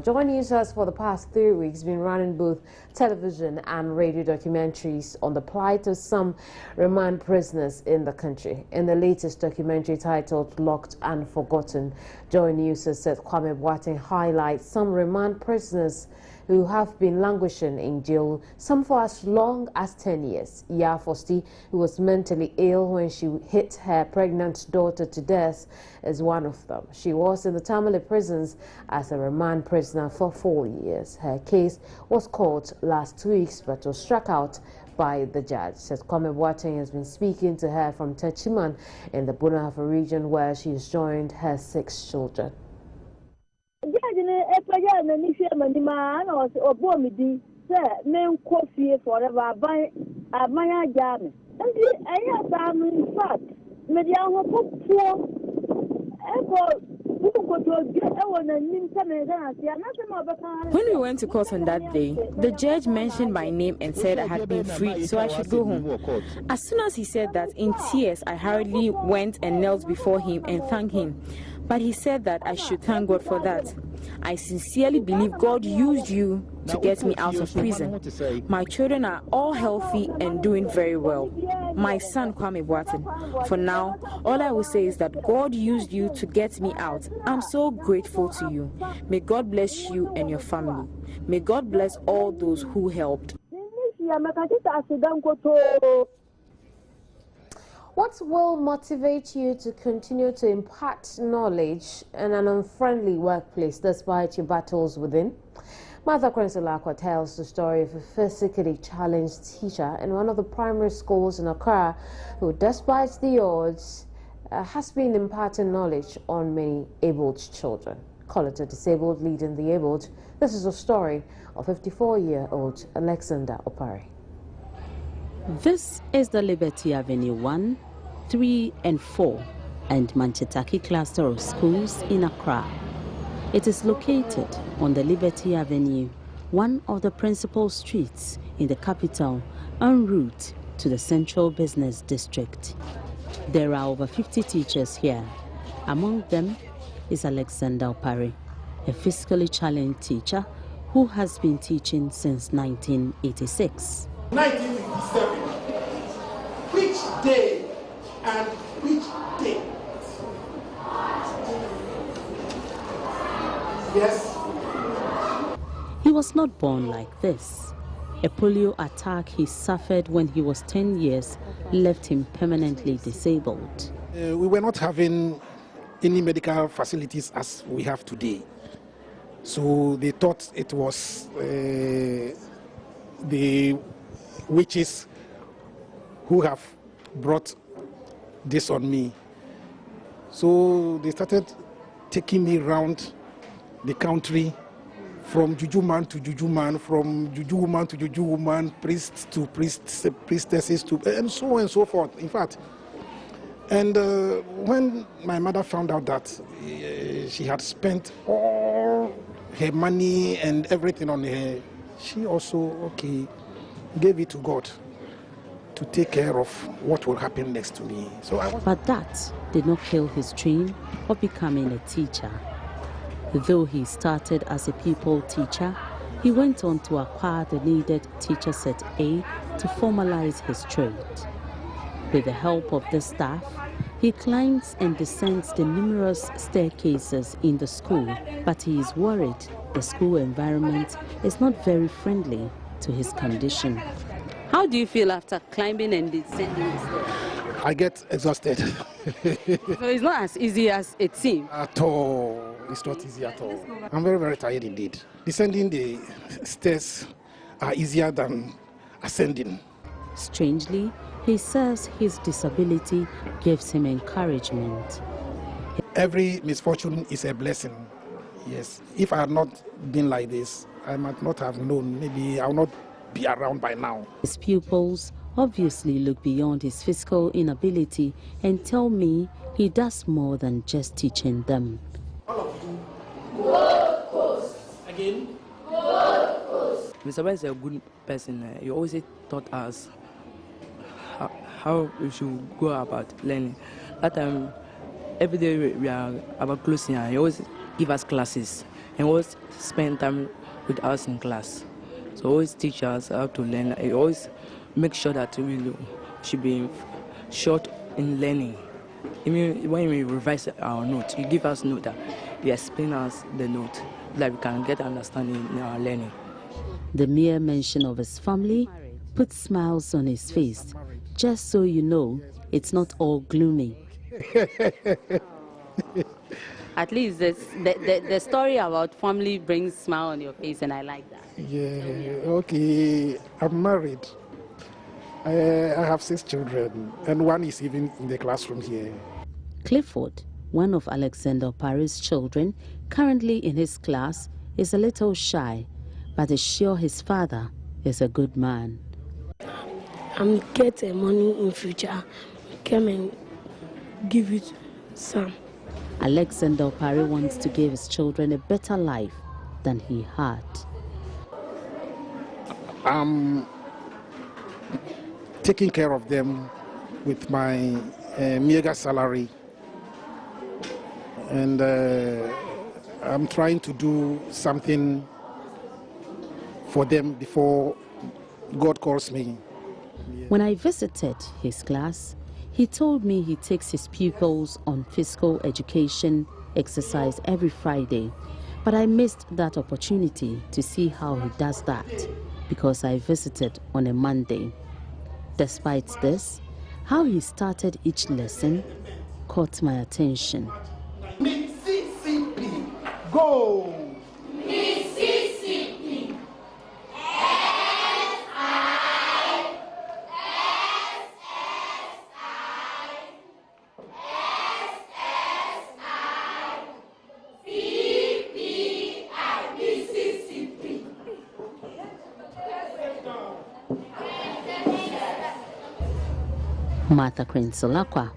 Joy News has for the past 3 weeks been running both television and radio documentaries on the plight of some remand prisoners in the country. In the latest documentary titled Locked and Forgotten, Joy News has said Kwame Boateng highlights some remand prisoners who have been languishing in jail, some for as long as 10 years. Faustie, who was mentally ill when she hit her pregnant daughter to death, is one of them. She was in the Tamale prisons as a remand prisoner for 4 years. Her case was called last week but was struck out by the judge. Says Kwame Boateng has been speaking to her from Techiman in the Bunahafa region, where she has joined her 6 children. When we went to court on that day, the judge mentioned my name and said I had been freed, so I should go home. As soon as he said that, in tears, I hurriedly went and knelt before him and thanked him. But he said that I should thank God for that. I sincerely believe God used you to get me out of prison. My children are all healthy and doing very well. My son, Kwame Boateng. For now, all I will say is that God used you to get me out. I'm so grateful to you. May God bless you and your family. May God bless all those who helped. What will motivate you to continue to impart knowledge in an unfriendly workplace despite your battles within? Martha Krenselakwa tells the story of a physically challenged teacher in one of the primary schools in Accra who, despite the odds, has been imparting knowledge on many abled children. Call it a disabled leading the abled. This is a story of 54-year-old Alexander Opare. This is the Liberty Avenue 1, 3 and 4 and Manchetaki cluster of schools in Accra. It is located on the Liberty Avenue, one of the principal streets in the capital en route to the central business district. There are over 50 teachers here. Among them is Alexander Opare, a physically challenged teacher who has been teaching since 1986. 1957. Which day and which day? Yes. He was not born like this. A polio attack he suffered when he was 10 years left him permanently disabled. We were not having any medical facilities as we have today. So they thought it was the witches who have brought this on me. So they started taking me around the country, from juju man to juju man, from juju woman to juju woman, priests to priests, priestesses to, and so on and so forth, in fact. And when my mother found out that she had spent all her money and everything on her, she also, gave it to God to take care of what will happen next to me. But that did not kill his dream of becoming a teacher. Though he started as a pupil teacher, he went on to acquire the needed teacher set A to formalize his trade. With the help of the staff, he climbs and descends the numerous staircases in the school, but he is worried the school environment is not very friendly to his condition. How do you feel after climbing and descending the stairs? I get exhausted. So it's not as easy as it seems? At all. It's not easy at all. I'm very, very tired indeed. Descending the stairs are easier than ascending. Strangely, he says his disability gives him encouragement. Every misfortune is a blessing. Yes. If I had not been like this, I might not have known. Maybe I will not be around by now. His pupils obviously look beyond his physical inability and tell me he does more than just teaching them. Gold Coast. Again? Gold Coast. Mr. West is a good person. He always taught us how we should go about learning. That time, every day we are about closing, he always give us classes. and always spend time with us in class. So always teach us how to learn. He always make sure that we should be short in learning. Even when we revise our notes, you give us note that you explain us the note, that we can get understanding in our learning. The mere mention of his family puts smiles on his face, just so you know it's not all gloomy. At least the story about family brings smile on your face, and I like that. Yeah, okay. I'm married. I have 6 children, and one is even in the classroom here. Clifford, one of Alexander Paris' children, currently in his class, is a little shy, but is sure his father is a good man. I'm getting money in future. Come and give it some. Alexander Paris wants to give his children a better life than he had. I'm taking care of them with my meager salary, and I'm trying to do something for them before God calls me. When I visited his class, he told me he takes his pupils on physical education exercise every Friday, but I missed that opportunity to see how he does that because I visited on a Monday. Despite this, how he started each lesson caught my attention. Mississippi, go! Mississippi. Martha Krensolakwa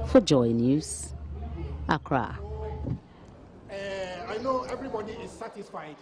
for Joy News, Accra. I know everybody is satisfied.